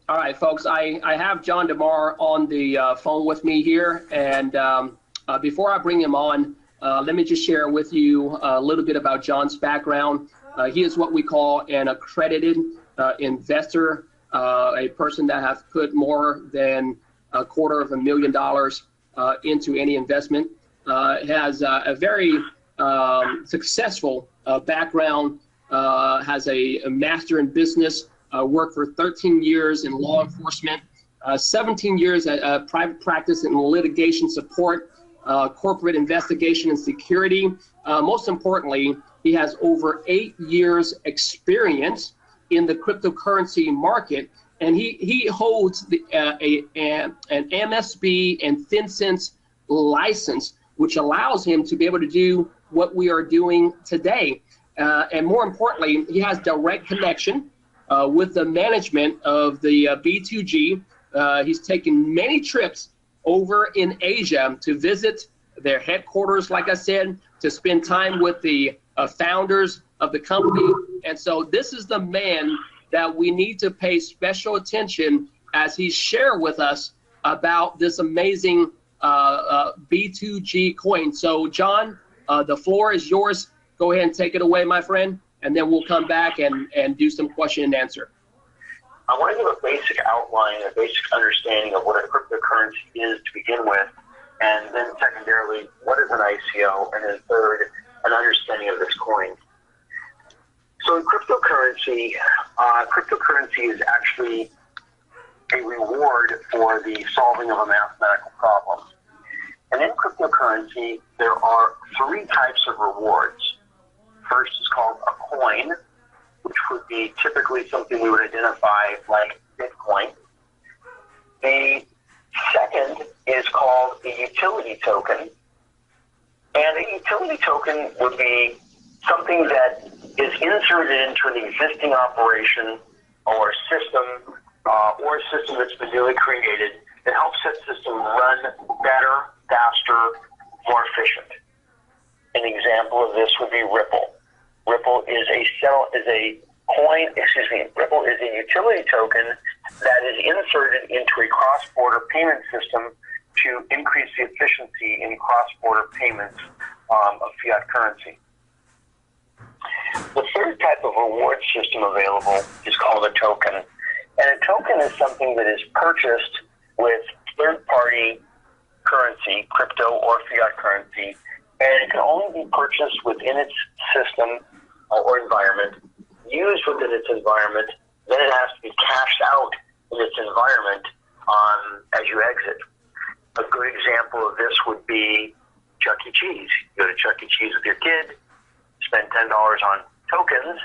All right, folks, I have John DeMar on the phone with me here. And before I bring him on, let me just share with you a little bit about John's background. He is what we call an accredited investor, a person that has put more than $250,000 into any investment. Has a very successful background, has a master in business, worked for 13 years in law enforcement, 17 years at private practice in litigation support, corporate investigation and security. Most importantly, he has over 8 years experience in the cryptocurrency market, and he holds an MSB and FinCENS license, which allows him to be able to do what we are doing today. And more importantly, he has direct connection with the management of the B2G. He's taken many trips over in Asia to visit their headquarters, like I said, to spend time with the founders of the company. And so this is the man that we need to pay special attention as he shares with us about this amazing B2G coin. So John, the floor is yours. Go ahead and take it away, my friend, and then we'll come back and do some question and answer. I want to give a basic outline, a basic understanding of what a cryptocurrency is to begin with, and then secondarily, what is an ICO, and then third, an understanding of this coin. So in cryptocurrency, cryptocurrency is actually a reward for the solving of a mathematical problem. And in cryptocurrency, there are 3 types of rewards. First is called a coin, which would be typically something we would identify like Bitcoin. The second is called a utility token. And a utility token would be something that is inserted into an existing operation or system, or a system that's been newly created that helps that system run better, faster, more efficient. An example of this would be Ripple. Ripple is a utility token that is inserted into a cross-border payment system to increase the efficiency in cross-border payments of fiat currency. The third type of reward system available is called a token. And a token is something that is purchased with third-party currency, crypto or fiat currency, and it can only be purchased within its system or environment, used within its environment, then it has to be cashed out in its environment as you exit. A good example of this would be Chuck E. Cheese. You go to Chuck E. Cheese with your kid, spend $10 on tokens,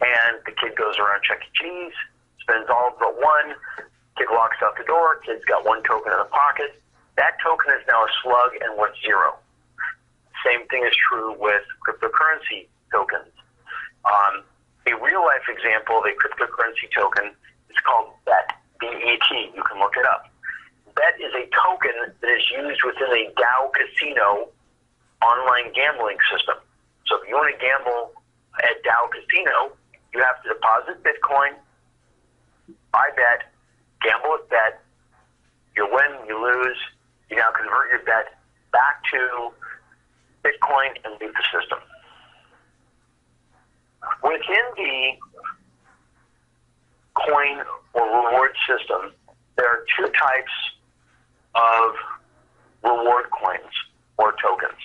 and the kid goes around Chuck E. Cheese, spends all but one, kid walks out the door, kid's got 1 token in the pocket. That token is now a slug and worth 0. Same thing is true with cryptocurrency tokens. A real-life example of a cryptocurrency token is called BET, B-E-T. You can look it up. BET is a token that is used within a Dow Casino online gambling system. So if you want to gamble at Dow Casino, you have to deposit Bitcoin, buy BET, gamble with BET. You win, you lose. You now convert your BET back to Bitcoin and leave the system. Within the coin or reward system, there are 2 types of reward coins or tokens.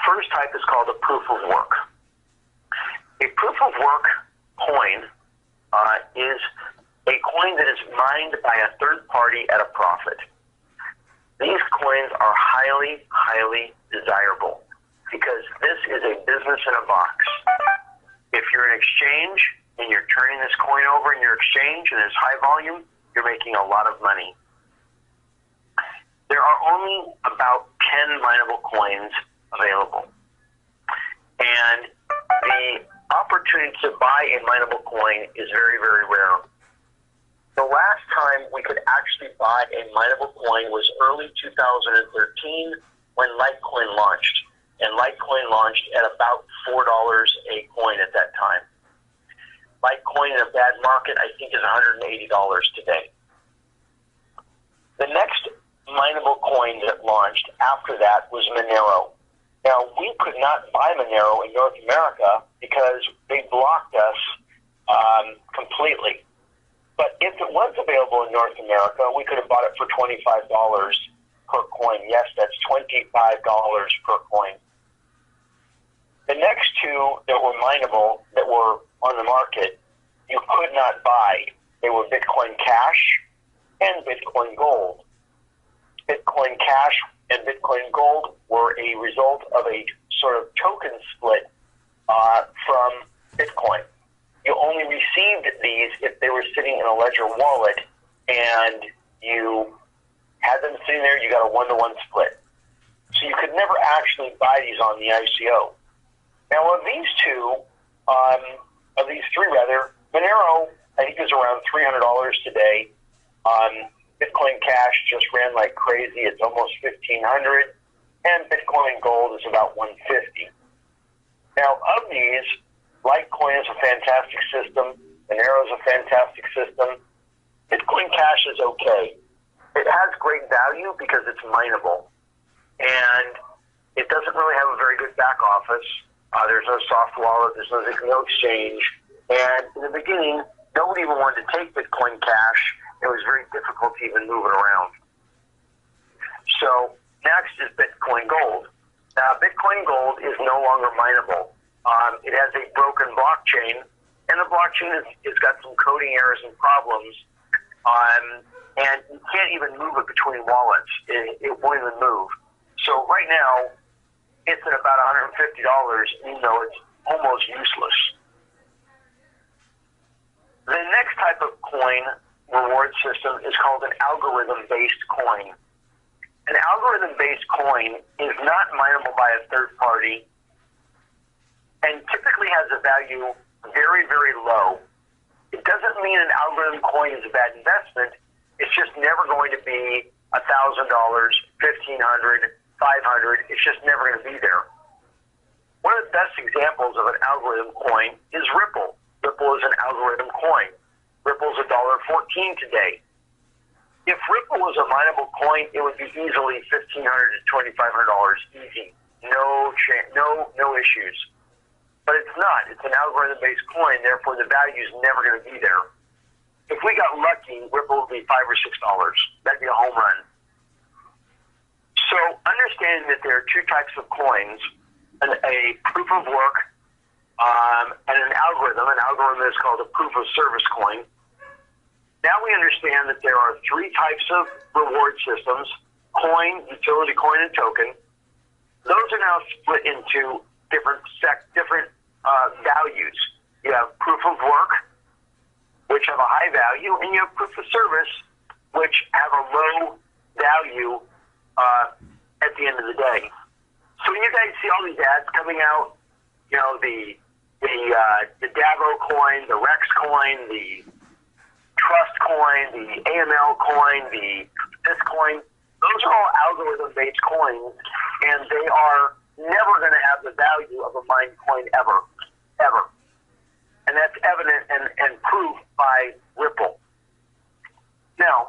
First type is called a proof of work. A proof of work coin is a coin that is mined by a third party at a profit. These coins are highly, highly desirable because this is a business in a box. If you're an exchange and you're turning this coin over in your exchange and it's high volume, you're making a lot of money. There are only about 10 mineable coins available. And the opportunity to buy a mineable coin is very, very rare. The last time we could actually buy a mineable coin was early 2013 when Litecoin launched. And Litecoin launched at about $4 a coin at that time. Litecoin in a bad market, I think, is $180 today. The next mineable coin that launched after that was Monero. Now, we could not buy Monero in North America because they blocked us completely. But if it was available in North America, we could have bought it for $25 per coin. Yes, that's $25 per coin. The next two that were mineable that were on the market, you could not buy. They were Bitcoin Cash and Bitcoin Gold. Bitcoin Cash and Bitcoin Gold were a result of a sort of token split from Bitcoin. You only received these if they were sitting in a Ledger wallet and you had them sitting there, you got a one-to-one split. So you could never actually buy these on the ICO. Now, of these three, Monero, I think, is around $300 today. Bitcoin Cash just ran like crazy. It's almost $1,500. And Bitcoin Gold is about $150. Now, of these, Litecoin is a fantastic system. Monero is a fantastic system. Bitcoin Cash is okay. It has great value because it's mineable. And it doesn't really have a very good back office. There's no soft wallet. There's no exchange. And in the beginning, nobody even wanted to take Bitcoin Cash. It was very difficult to even move it around. So next is Bitcoin Gold. Now, Bitcoin Gold is no longer mineable. It has a broken blockchain, and the blockchain has got some coding errors and problems. And you can't even move it between wallets. It won't even move. So right now, it's at about $150, even though it's almost useless. The next type of coin reward system is called an algorithm-based coin. An algorithm-based coin is not mineable by a third party and typically has a value very, very low. It doesn't mean an algorithm coin is a bad investment. It's just never going to be $1,000, $1,500, $500. It's just never going to be there. One of the best examples of an algorithm coin is Ripple. Ripple is an algorithm coin. Ripple's $1.14 today. If Ripple was a mineable coin, it would be easily $1,500 to $2,500 easy. No issues. But it's not. It's an algorithm-based coin, therefore the value is never going to be there. If we got lucky, Ripple would be $5 or $6. That'd be a home run. So understanding that there are two types of coins, a proof of work and an algorithm. An algorithm is called a proof of service coin. Now we understand that there are three types of reward systems: coin, utility coin, and token. Those are now split into different values. You have proof of work, which have a high value, and you have proof of service, which have a low value at the end of the day. So when you guys see all these ads coming out, you know, the Davo coin, the Rex coin, the Trust coin, the AML coin, this coin, those are all algorithm-based coins, and they are never going to have the value of a mined coin ever. And that's evident and proved by Ripple. Now,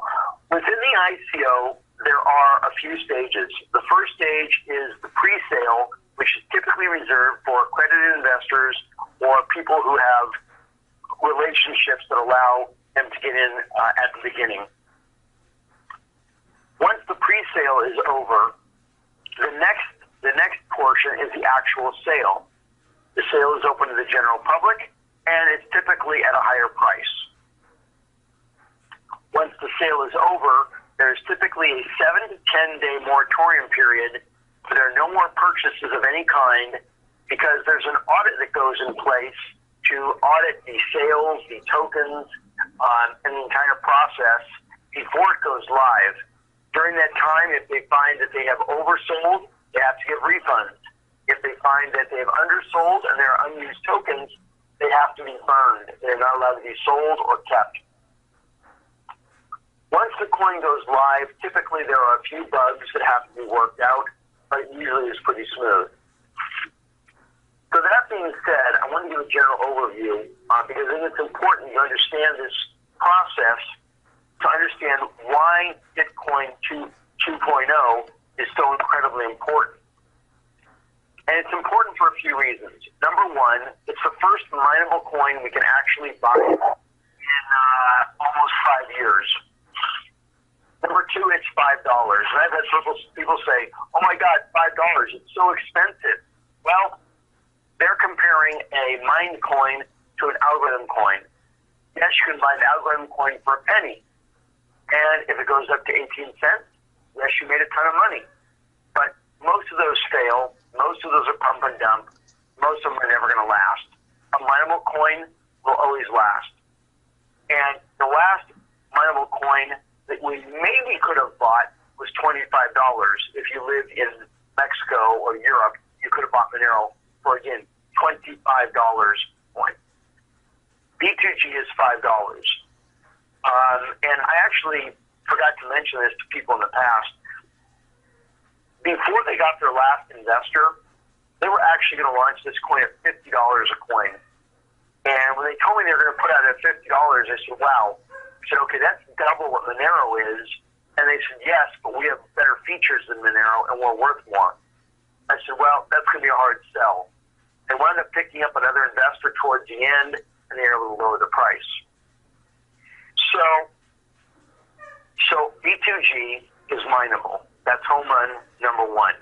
within the ICO, there are a few stages. The first stage is the pre-sale, which is typically reserved for accredited investors or people who have relationships that allow them to get in at the beginning. Once the pre-sale is over, the next portion is the actual sale. The sale is open to the general public, and it's typically at a higher price. Once the sale is over, there's typically a 7 to 10 day moratorium period. There are no more purchases of any kind because there's an audit that goes in place to audit the sales, the tokens, and the entire process before it goes live. During that time, if they find that they have oversold, they have to get refunds. If they find that they have undersold and there are unused tokens, they have to be burned. They're not allowed to be sold or kept. Once the coin goes live, typically there are a few bugs that have to be worked out, but it usually is pretty smooth. So that being said, I want to give a general overview because I think it's important you understand this process to understand why Bitcoin 2.0 is so incredibly important. And it's important for a few reasons. Number one, it's the first mineable coin we can actually buy in almost 5 years. Number two, it's $5. And I've had people say, oh my God, $5, it's so expensive. Well, they're comparing a mined coin to an algorithm coin. Yes, you can buy an algorithm coin for a penny. And if it goes up to 18 cents, yes, you made a ton of money. But most of those fail. Most of those are pump and dump. Most of them are never going to last. A mineable coin will always last. And the last mineable coin that we maybe could have bought was $25. If you lived in Mexico or Europe, you could have bought Monero for, again, $25 coin. B2G is $5. And I actually forgot to mention this to people in the past. Before they got their last investor, they were actually going to launch this coin at $50 a coin. And when they told me they were going to put out at $50, I said, wow. I said, okay, that's double what Monero is. And they said, yes, but we have better features than Monero and we're worth more. I said, well, that's going to be a hard sell. They wound up picking up another investor towards the end, and they were able to lower the price. So B2G is mineable. That's home run number one.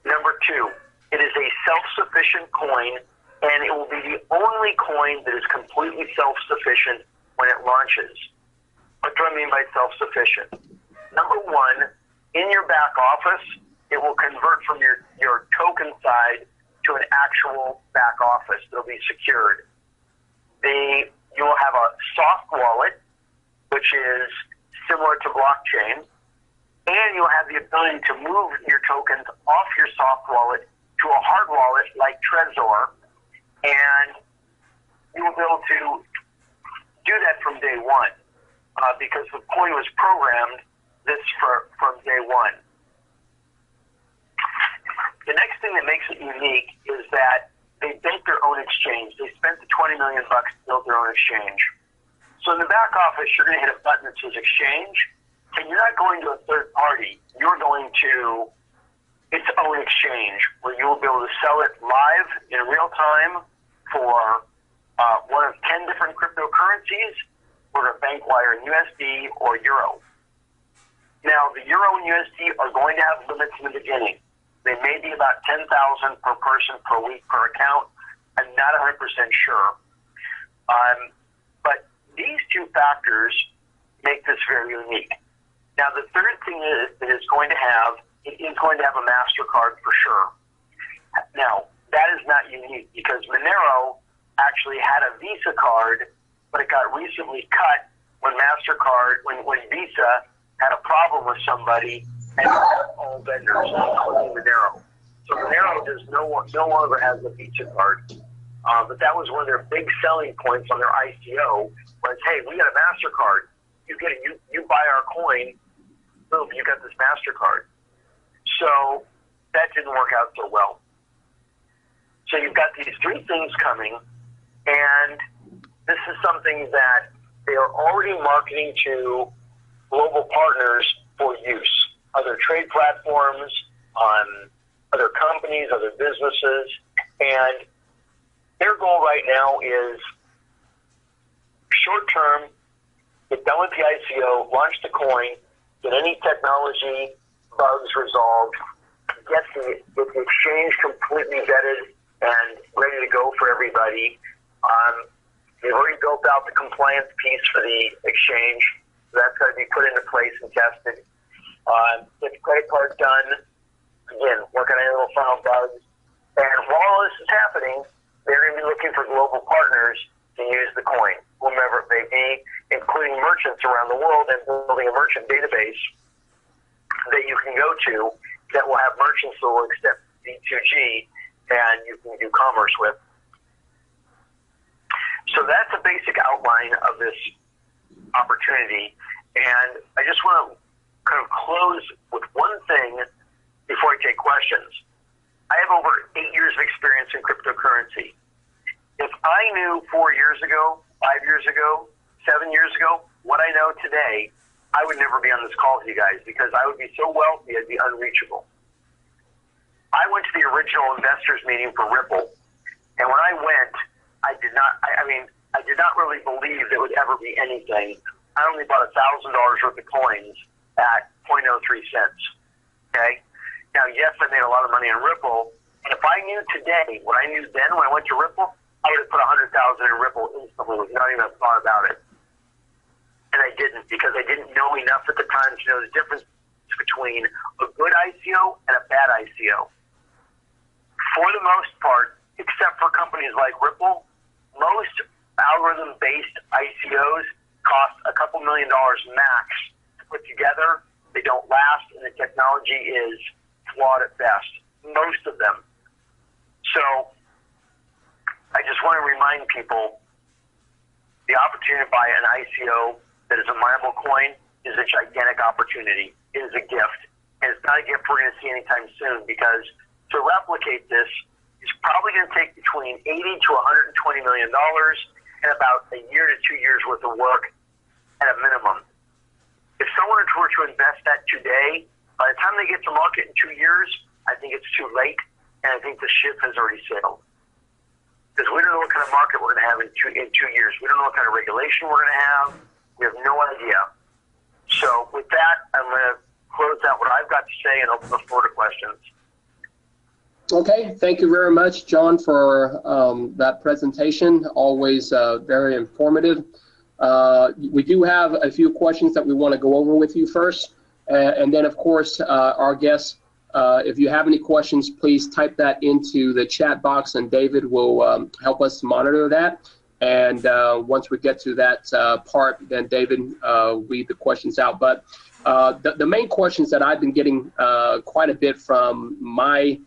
Number two, it is a self-sufficient coin, and it will be the only coin that is completely self-sufficient when it launches. What do I mean by self-sufficient? Number one, in your back office, it will convert from your token side to an actual back office that will be secured. You will have a soft wallet, which is similar to blockchain, and you'll have the ability to move your tokens off your soft wallet to a hard wallet like Trezor, and you will be able to do that from day one because the coin was programmed from day one. The next thing that makes it unique is that they built their own exchange. They spent the $20 million to build their own exchange. So in the back office, you're going to hit a button that says exchange, and you're not going to a third party. You're going to its own exchange where you will be able to sell it live in real time for one of 10 different cryptocurrencies, whether bank wire in USD or Euro. Now, the Euro and USD are going to have limits in the beginning. They may be about 10,000 per person per week per account. I'm not 100% sure. But these two factors make this very unique. Now, the third thing is that it's going to have a MasterCard for sure. Now, that is not unique because Monero actually had a Visa card, but it got recently cut when Visa had a problem with somebody and all vendors, including Monero. So Monero no longer has a Visa card. But that was one of their big selling points on their ICO was, hey, we got a MasterCard. You buy our coin, boom, you got this MasterCard. So that didn't work out so well. So you've got these three things coming, and this is something that they are already marketing to global partners for use. Other trade platforms, other companies, other businesses, and their goal right now is short term, get done with the ICO, launch the coin, get any technology bugs resolved, get the exchange completely vetted and ready to go for everybody. They've already built out the compliance piece for the exchange. So that's got to be put into place and tested. Get the credit card done. Again, working on any little final bugs. And while all this is happening, they're going to be looking for global partners to use the coin, whomever it may be, including merchants around the world, and building a merchant database that you can go to that will have merchants that will accept B2G and you can do commerce with. So that's a basic outline of this opportunity. And I just want to kind of close with one thing before I take questions. I have over 8 years of experience in cryptocurrency. If I knew 4 years ago, 5 years ago, 7 years ago, what I know today, I would never be on this call with you guys because I would be so wealthy, I'd be unreachable. I went to the original investors meeting for Ripple, and when I went, I did not really believe there would ever be anything. I only bought $1,000 worth of coins at 0.03 cents. Okay? Now, yes, I made a lot of money on Ripple, and if I knew today what I knew then when I went to Ripple, I would have put $100,000 in Ripple instantly with not even a thought about it. And I didn't because I didn't know enough at the time to know the difference between a good ICO and a bad ICO. For the most part, except for companies like Ripple, most algorithm-based ICOs cost a couple $1 million max to put together. They don't last, and the technology is flawed at best. Most of them. So I just want to remind people the opportunity to buy an ICO that is a mineable coin is a gigantic opportunity. It is a gift. And it's not a gift we're going to see anytime soon because to replicate this is probably going to take between $80 to $120 million and about a year to 2 years worth of work at a minimum. If someone were to invest that today, by the time they get to market in 2 years, I think it's too late, and I think the ship has already sailed. Because we don't know what kind of market we're going to have in 2 years. We don't know what kind of regulation we're going to have. We have no idea. So with that, I'm going to close out what I've got to say and open the floor to questions. Okay, thank you very much, John, for that presentation. Always very informative. We do have a few questions that we want to go over with you first. And then, of course, our guests, if you have any questions, please type that into the chat box, and David will help us monitor that. And once we get to that part, then David read the questions out. But the main questions that I've been getting quite a bit from my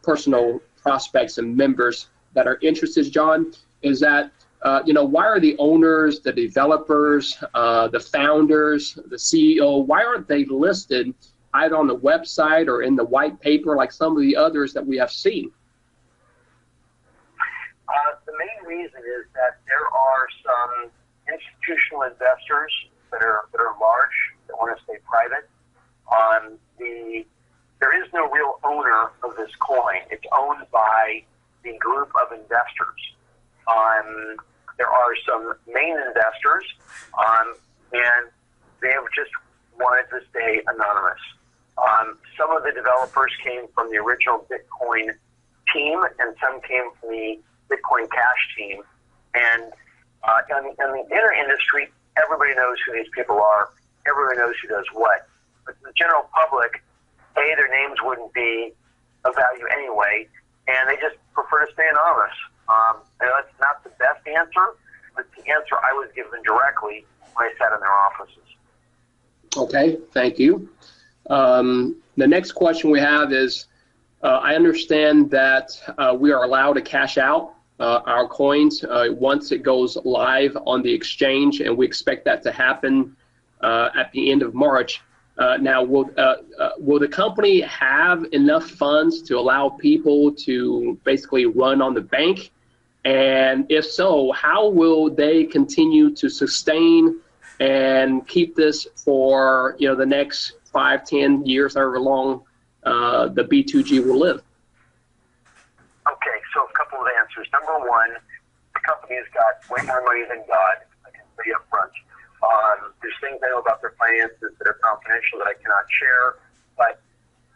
personal prospects and members that are interested, John, is that why are the owners, the developers, the founders, the CEO, why aren't they listed either on the website or in the white paper like some of the others that we have seen? The main reason is that there are some institutional investors that are large that want to stay private. There is no real owner of this coin. It's owned by the group of investors. There are some main investors, and they have just wanted to stay anonymous. Some of the developers came from the original Bitcoin team, and some came from the Bitcoin Cash team. And in the inner industry, everybody knows who these people are. Everybody knows who does what. But the general public, their names wouldn't be of value anyway, and they just prefer to stay anonymous. And that's not the best answer, but the answer I was given directly when I sat in their offices. Okay, thank you. The next question we have is, I understand that we are allowed to cash out our coins once it goes live on the exchange, and we expect that to happen at the end of March. Now, will the company have enough funds to allow people to basically run on the bank? And if so, how will they continue to sustain and keep this for the next 5, 10 years, however long the B2G will live? Okay, so a couple of answers. Number one, the company has got way more money than God. I can say up front. There's things I know about their finances that are confidential that I cannot share, but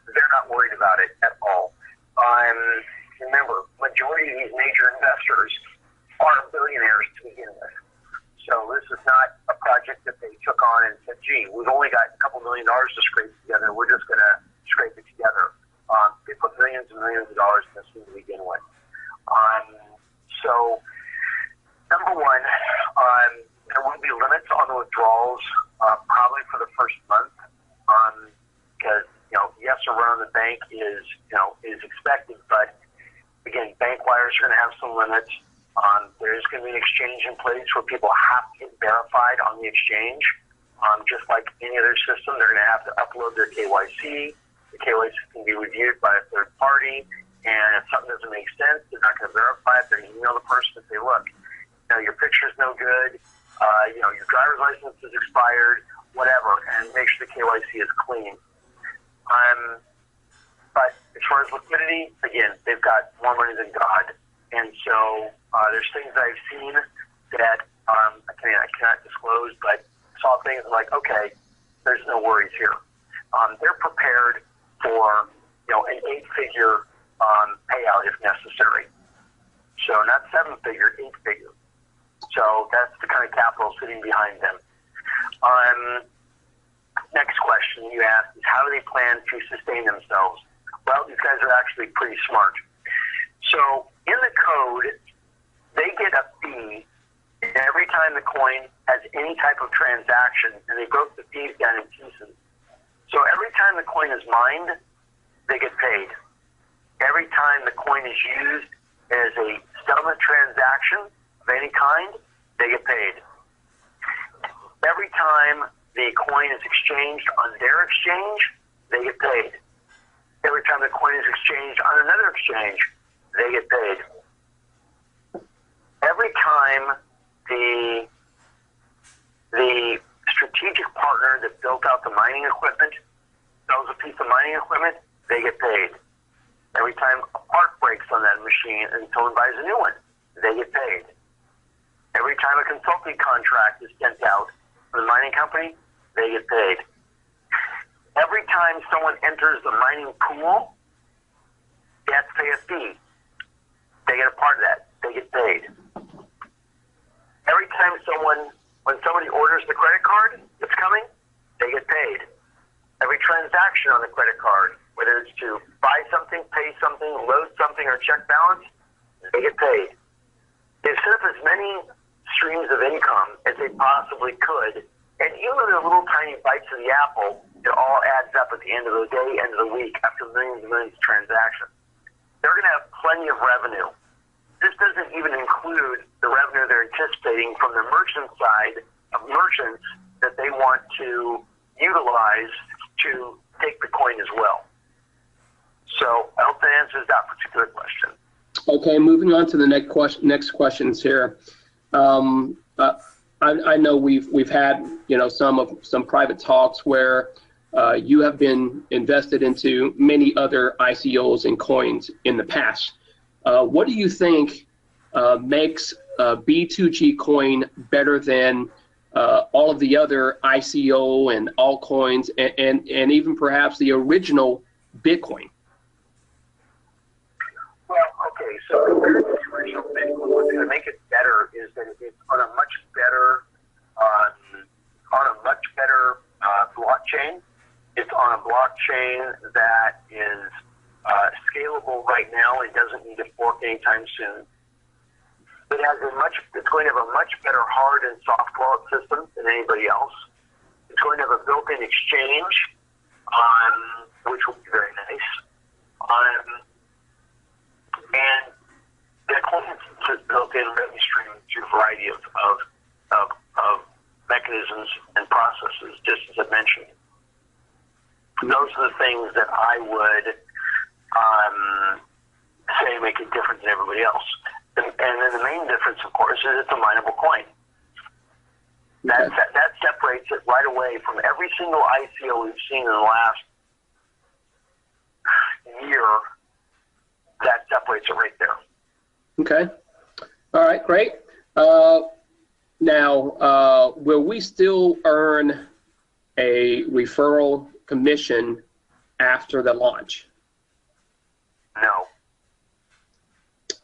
they're not worried about it at all. Remember, majority of these major investors are billionaires to begin with. So this is not a project that they took on and said, gee, we've only got a couple $1 million to scrape together. We're just going to scrape it together. They put millions and millions of dollars in this thing to begin with. So, number one, there will be limits on the withdrawals probably for the first month because, yes, a run on the bank is expected, but again, bank wires are going to have some limits. There is going to be an exchange in place where people have to get verified on the exchange. Just like any other system, they're going to have to upload their KYC. The KYC can be reviewed by a third party, and if something doesn't make sense, they're not going to verify it. They're going to email the person and say, look, your picture's no good, your driver's license is expired, whatever, and make sure the KYC is clean. But as far as liquidity, again, they've got more money than God. And so there's things that I've seen that I cannot disclose, but saw things like, okay, there's no worries here. They're prepared for an 8-figure payout if necessary. So not 7-figure, 8-figure. So that's the kind of capital sitting behind them. Next question you asked is, how do they plan to sustain themselves? Well, these guys are actually pretty smart. So in the code, they get a fee every time the coin has any type of transaction, and they broke the fees down in pieces. So every time the coin is mined, they get paid. Every time the coin is used as a settlement transaction of any kind, they get paid. Every time the coin is exchanged on their exchange, they get paid. Every time the coin is exchanged on another exchange, they get paid. Every time the strategic partner that built out the mining equipment sells a piece of mining equipment, they get paid. Every time a part breaks on that machine and someone buys a new one, they get paid. Every time a consulting contract is sent out from the mining company, they get paid. Every time someone enters the mining pool, they have to pay a fee. They get a part of that. They get paid. Every time when somebody orders the credit card that's coming, they get paid. Every transaction on the credit card, whether it's to buy something, pay something, load something, or check balance, they get paid. They've set up as many streams of income as they possibly could, and even the little tiny bites of the apple, it all adds up at the end of the day, end of the week, after millions and millions of transactions. They're going to have plenty of revenue. This doesn't even include the revenue they're anticipating from the merchant side of merchants that they want to utilize to take the coin as well. So I hope that answers that particular question. Okay, moving on to the next questions here. I know we've had some private talks where you have been invested into many other ICOs and coins in the past. What do you think makes B2G coin better than all of the other ICO and altcoins and even perhaps the original Bitcoin? Well, okay, so compared to the original Bitcoin, what's going to make it better is that it's on a much better blockchain. It's on a blockchain that is scalable right now and doesn't need to fork anytime soon. It's going to have a much better hard and soft wallet system than anybody else. It's going to have a built-in exchange, which will be very nice. And the coin has built-in revenue stream through a variety of mechanisms and processes, just as I mentioned. Those are the things that I would say make it different than everybody else. And then the main difference, of course, is it's a mineable coin. That separates it right away from every single ICO we've seen in the last year. That separates it right there. Okay. All right, great. Now, will we still earn a referral commission after the launch? No.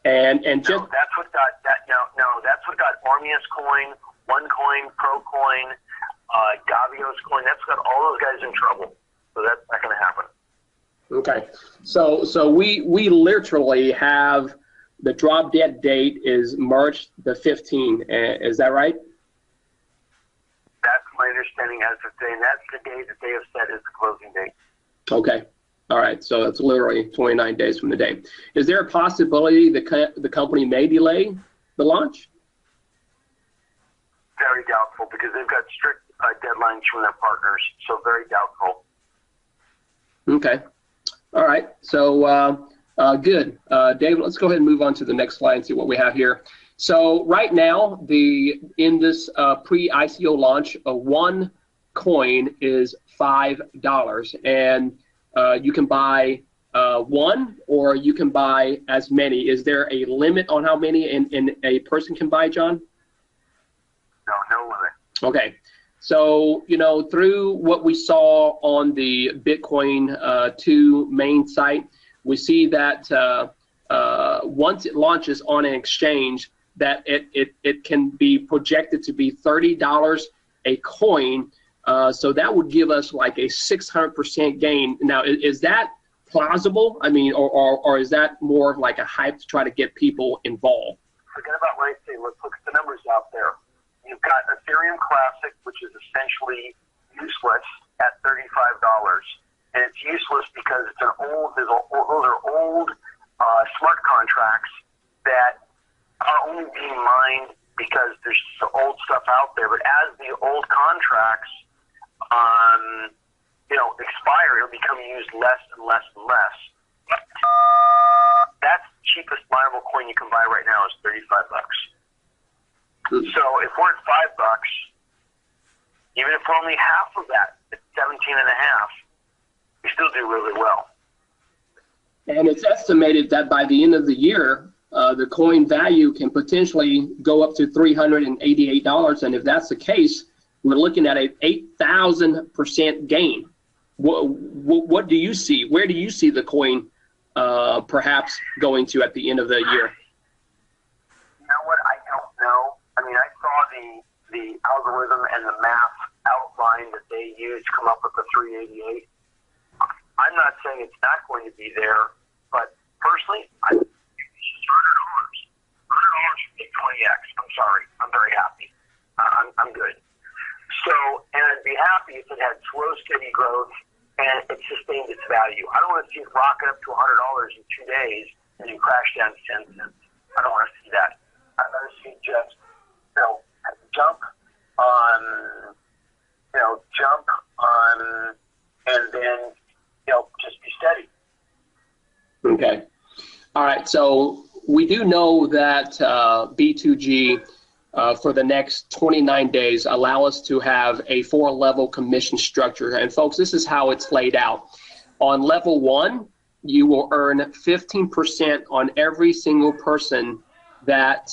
And just that's what got that. No, that's what got Ormius Coin, OneCoin, ProCoin, Gavios Coin. That's got all those guys in trouble. So that's not going to happen. Okay. So we literally have the drop dead date is March the 15th. Is that right? That's my understanding as of today, and that's the day that they have set as the closing date. Okay. All right. So it's literally 29 days from the day. Is there a possibility the company may delay the launch? Very doubtful, because they've got strict deadlines from their partners. So very doubtful. Okay. All right. So Good. David, let's go ahead and move on to the next slide and see what we have here. So right now, in this pre-ICO launch, one coin is $5, and you can buy one, or you can buy as many. Is there a limit on how many a person can buy, John? No limit. Okay. So, through what we saw on the Bitcoin 2 main site, we see that once it launches on an exchange, that it can be projected to be $30 a coin. So that would give us like a 600% gain. Now, is that plausible? I mean, or is that more of like a hype to try to get people involved? Forget about what I say. Let's look at the numbers out there. You've got Ethereum Classic, which is essentially useless at $35. And it's useless because it's those are old smart contracts that are only being mined because there's old stuff out there. But as the old contracts, expire, it'll become used less and less and less. That's the cheapest mineable coin you can buy right now is $35. So if we're at $5, even if we're only half of that, it's 17.5. We still do really well. And it's estimated that by the end of the year, the coin value can potentially go up to $388. And if that's the case, we're looking at an 8,000% gain. What do you see? Where do you see the coin perhaps going to at the end of the year? You know what? I don't know. I mean, I saw the algorithm and the math outline that they used to come up with the 388. I'm not saying it's not going to be there, but personally, I think it's $100. $100 should be 20x. I'm sorry. I'm very happy. I'm good. So, and I'd be happy if it had slow, steady growth and it sustained its value. I don't want to see it rocket up to $100 in 2 days and then crash down to 10 cents. I don't want to see that. I'd rather see just, jump on, and then, just be steady. Okay. All right. So we do know that B2G for the next 29 days allow us to have a 4-level commission structure. And folks, this is how it's laid out. On level 1, you will earn 15% on every single person that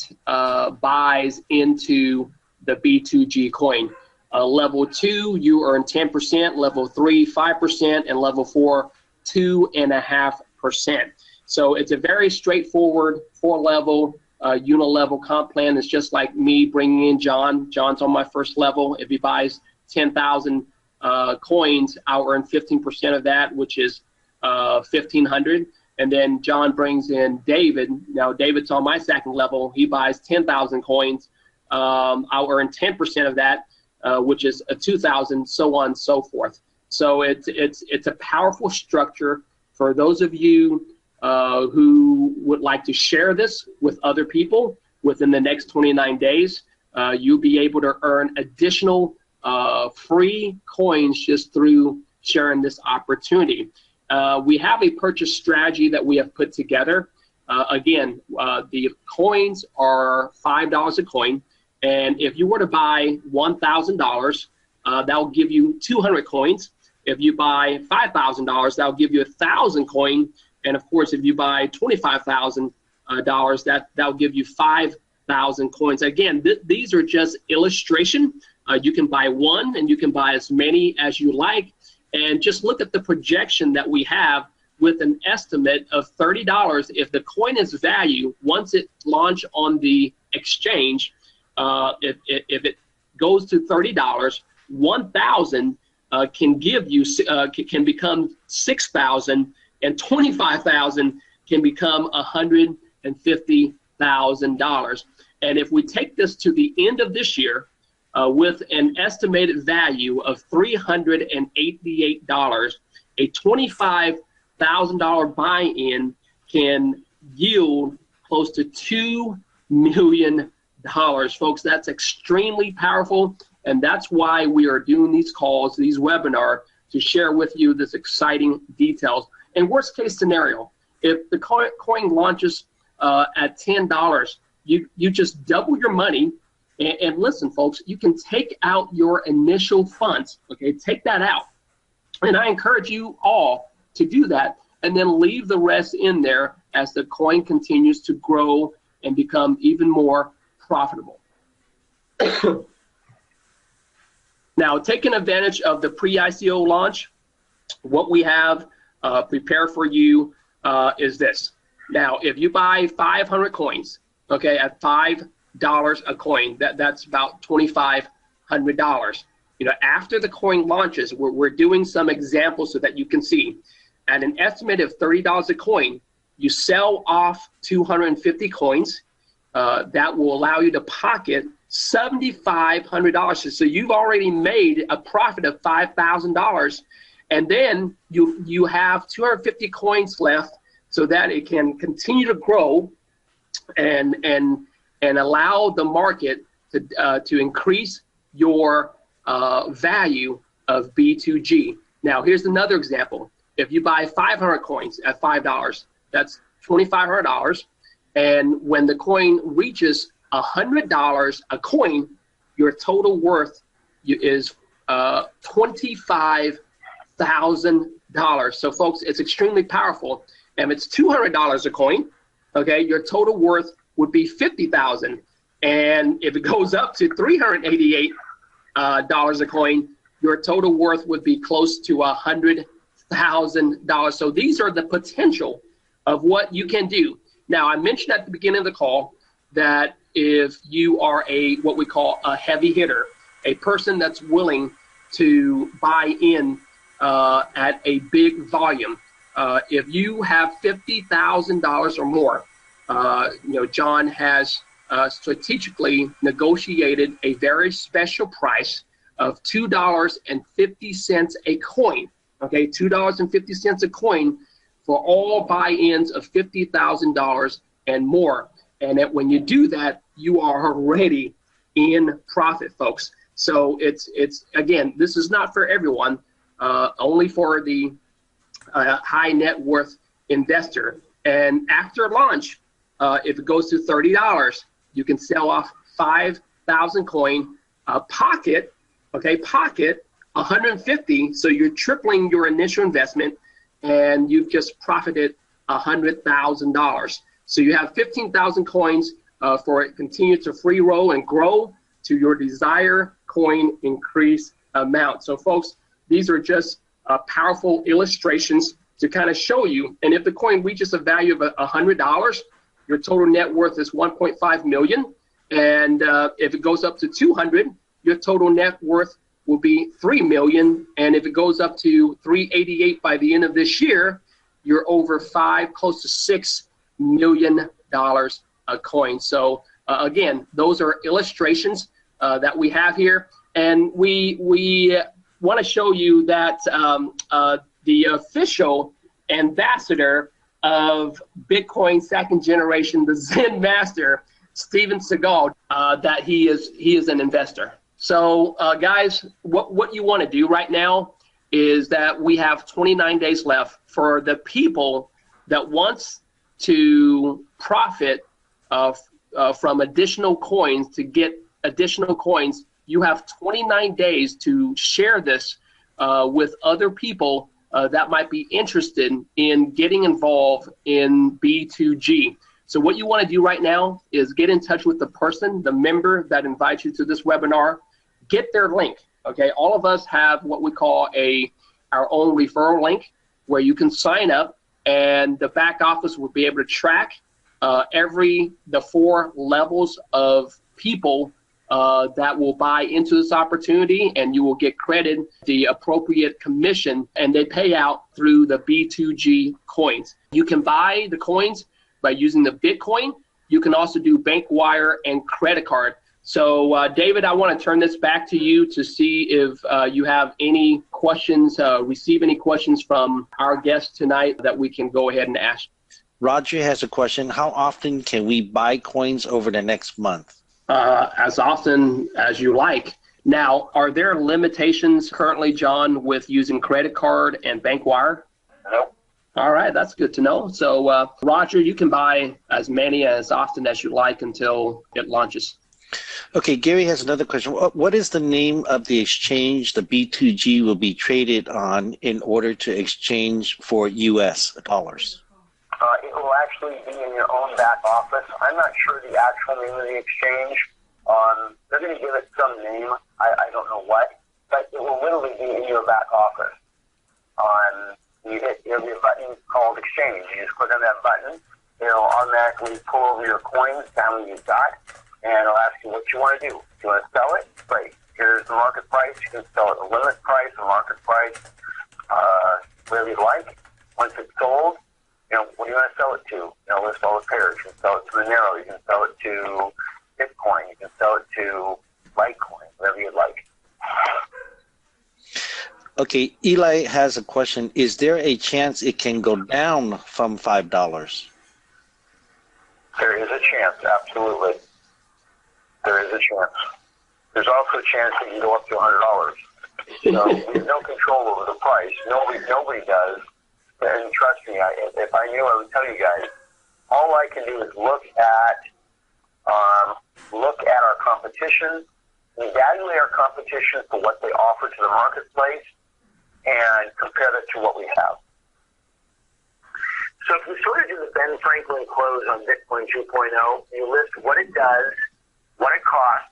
buys into the B2G coin. Level 2, you earn 10%, level 3, 5%, and level 4, 2.5%. So it's a very straightforward 4-level unilevel comp plan. It's just like me bringing in John. John's on my first level. If he buys 10,000 coins, I'll earn 15% of that, which is 1,500. And then John brings in David. Now David's on my second level. He buys 10,000 coins. I'll earn 10% of that, which is 2,000, so on and so forth. So it's a powerful structure for those of you who would like to share this with other people within the next 29 days. You'll be able to earn additional free coins just through sharing this opportunity. We have a purchase strategy that we have put together. Again, the coins are $5 a coin, and if you were to buy $1,000, that'll give you 200 coins. If you buy $5,000, that'll give you 1,000 coins. And of course, if you buy $25,000, that'll give you 5,000 coins. Again, these are just illustration. You can buy one, and you can buy as many as you like. And just look at the projection that we have with an estimate of $30. If the coin is value, once it launched on the exchange, if it goes to $30, 1,000 can give you can become 6,000, and 25,000 can become $150,000. And if we take this to the end of this year with an estimated value of $388, a $25,000 buy-in can yield close to $2 million. Folks, that's extremely powerful, and that's why we are doing these calls, these webinars, to share with you this exciting details. And worst case scenario, if the coin launches at $10, you just double your money. And listen, folks, you can take out your initial funds. Okay, take that out. And I encourage you all to do that, and then leave the rest in there as the coin continues to grow and become even more profitable. Now, taking advantage of the pre-ICO launch, what we have prepared for you is this. Now, if you buy 500 coins, okay, at $5 a coin, that's about $2,500. You know, after the coin launches, we're doing some examples so that you can see. At an estimate of $30 a coin, you sell off 250 coins. That will allow you to pocket $7,500. So you've already made a profit of $5,000, and then you have 250 coins left, so that it can continue to grow and allow the market to increase your value of B2G. Now, here's another example. If you buy 500 coins at $5, that's $2,500. And when the coin reaches $100 a coin, your total worth is $25,000. So, folks, it's extremely powerful. And if it's $200 a coin, okay, your total worth would be $50,000. And if it goes up to $388 a coin, your total worth would be close to $100,000. So these are the potential of what you can do. Now, I mentioned at the beginning of the call that if you are what we call a heavy hitter, a person that's willing to buy in at a big volume, if you have $50,000 or more, you know, John has strategically negotiated a very special price of $2.50 a coin. Okay, $2.50 a coin for all buy-ins of $50,000 and more. And that when you do that, you are already in profit, folks. So it's again, this is not for everyone, only for the high net worth investor. And after launch, if it goes to $30, you can sell off 5,000 coin, pocket 150. So you're tripling your initial investment, and you've just profited $100,000. So you have 15,000 coins for it continue to free roll and grow to your desired coin increase amount. So, folks, these are just powerful illustrations to kind of show you. And if the coin reaches a value of $100, your total net worth is $1.5 million. And if it goes up to 200, your total net worth will be $3 million. And if it goes up to 388 by the end of this year, you're over close to $6 million a coin. So again, those are illustrations that we have here. And we want to show you that the official ambassador of Bitcoin second generation, the Zen master, Steven Seagal, that he is an investor. So guys, what you want to do right now is that we have 29 days left for the people that wants to profit from additional coins, to get additional coins. You have 29 days to share this with other people that might be interested in getting involved in B2G. So what you want to do right now is get in touch with the person, the member that invites you to this webinar. Get their link. Okay, all of us have what we call our own referral link where you can sign up, and the back office will be able to track the 4 levels of people that will buy into this opportunity, and you will get credit the appropriate commission, and they pay out through the B2G coins. You can buy the coins by using the Bitcoin. You can also do bank wire and credit card. So David, I want to turn this back to you to see if you have any questions, receive any questions from our guests tonight that we can go ahead and ask. Roger has a question. How often can we buy coins over the next month? As often as you like. Now, are there limitations currently, John, with using credit card and bank wire? No. All right, that's good to know. So, Roger, you can buy as many as often as you like until it launches. Okay, Gary has another question. What is the name of the exchange the B2G will be traded on in order to exchange for US dollars? It will actually be in your own back office. I'm not sure the actual name of the exchange. They're going to give it some name. I don't know what, but it will literally be in your back office. There'll be a button called Exchange. You just click on that button. It'll automatically pull over your coins, how many you've got, and it'll ask you what you want to do. If you want to sell it, great. Here's the market price. You can sell it at the limit price, the market price, whatever you like. Once it's sold, what do you want to sell it to? List all the pairs. You can sell it to Monero. You can sell it to Bitcoin. You can sell it to Litecoin, whatever you'd like. Okay, Eli has a question. Is there a chance it can go down from $5? There is a chance, absolutely. There is a chance. There's also a chance it can go up to $100. So we have no control over the price. Nobody does. And trust me, if I knew, I would tell you guys. All I can do is look at our competition, evaluate our competition for what they offer to the marketplace, and compare that to what we have. So if we sort of do the Ben Franklin close on Bitcoin 2.0, you list what it does, what it costs,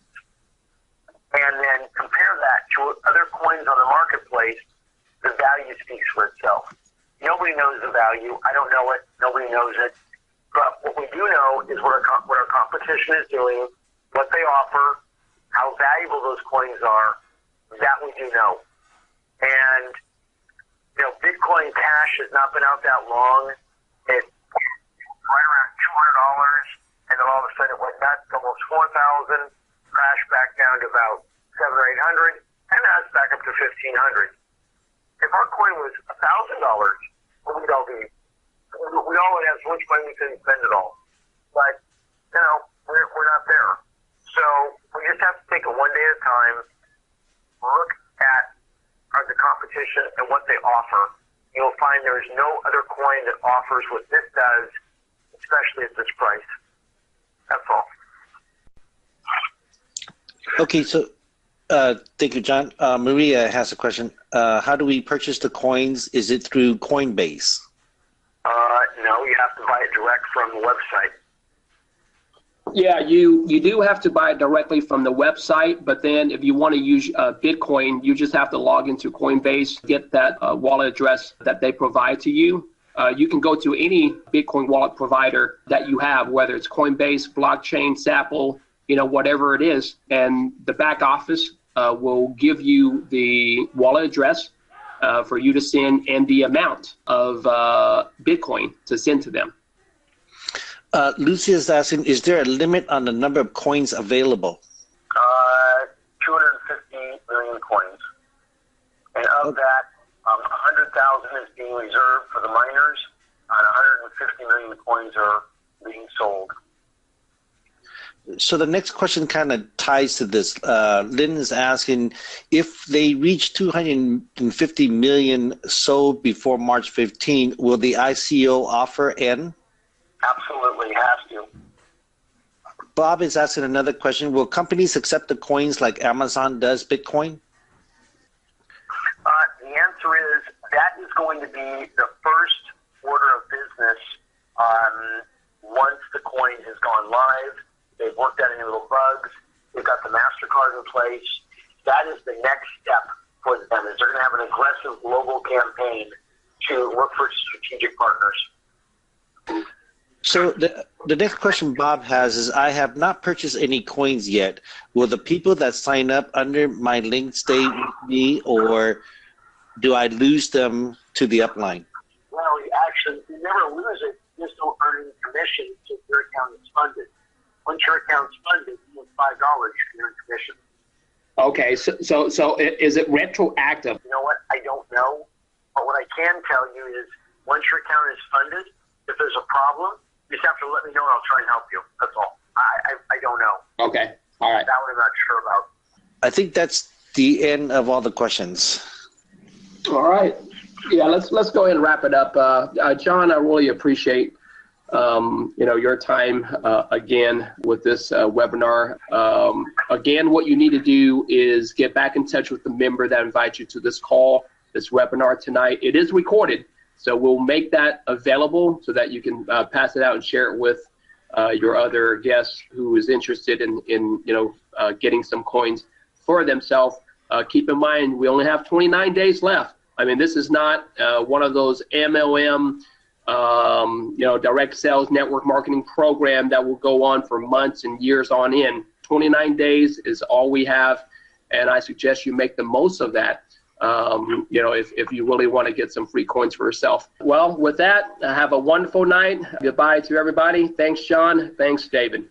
and then compare that to other coins on the marketplace, the value speaks for itself. Nobody knows the value. I don't know it. Nobody knows it. But what we do know is what our competition is doing, what they offer, how valuable those coins are. That we do know. And, Bitcoin Cash has not been out that long. It's right around $200, and then all of a sudden it went nuts, almost 4,000, crashed back down to about 700 or 800, and now it's back up to 1,500. If our coin was $1,000, we'd all would have so much money we couldn't spend it all. But, we're not there. So we just have to take it one day at a time, look at the competition and what they offer. You'll find there's no other coin that offers what this does, especially at this price. That's all. Okay, so Thank you, John. Maria has a question. How do we purchase the coins? Is it through Coinbase? No, you have to buy it direct from the website. Yeah, you do have to buy it directly from the website, but then if you want to use Bitcoin, you just have to log into Coinbase, get that wallet address that they provide to you. You can go to any Bitcoin wallet provider that you have, whether it's Coinbase, Blockchain, Sapple, whatever it is, and the back office will give you the wallet address for you to send and the amount of Bitcoin to send to them. Lucy is asking, is there a limit on the number of coins available? 250 million coins. And of that, 100,000 is being reserved for the miners, and 150 million coins are being sold. So the next question kind of ties to this. Lynn is asking, if they reach 250 million sold before March 15, will the ICO offer end? Absolutely, it has to. Bob is asking another question. Will companies accept the coins like Amazon does Bitcoin? The answer is that is going to be the first order of business once the coin has gone live. They've worked out any little bugs. They've got the MasterCard in place. That is the next step for them. Is they're going to have an aggressive global campaign to look for strategic partners. So the next question Bob has is, I have not purchased any coins yet. Will the people that sign up under my link stay with me, or do I lose them to the upline? Well, you never lose it. You just don't earn any commission until your account is funded. Once your account's funded, you have $5 you earn commission. Okay, so is it retroactive? You know what? I don't know. But what I can tell you is once your account is funded, if there's a problem, you just have to let me know and I'll try and help you. That's all. I don't know. Okay. All right. That one I'm not sure about. I think that's the end of all the questions. All right. Yeah, let's go ahead and wrap it up. John, I really appreciate your time again with this webinar. Again, what you need to do is get back in touch with the member that invites you to this call, this webinar tonight. It is recorded, so we'll make that available so that you can pass it out and share it with your other guests who is interested in getting some coins for themselves. Keep in mind, we only have 29 days left. I mean, this is not one of those MLM, direct sales network marketing program that will go on for months and years on end. 29 days is all we have, and I suggest you make the most of that. If you really want to get some free coins for yourself. Well, with that, have a wonderful night. Goodbye to everybody. Thanks, John. Thanks, David.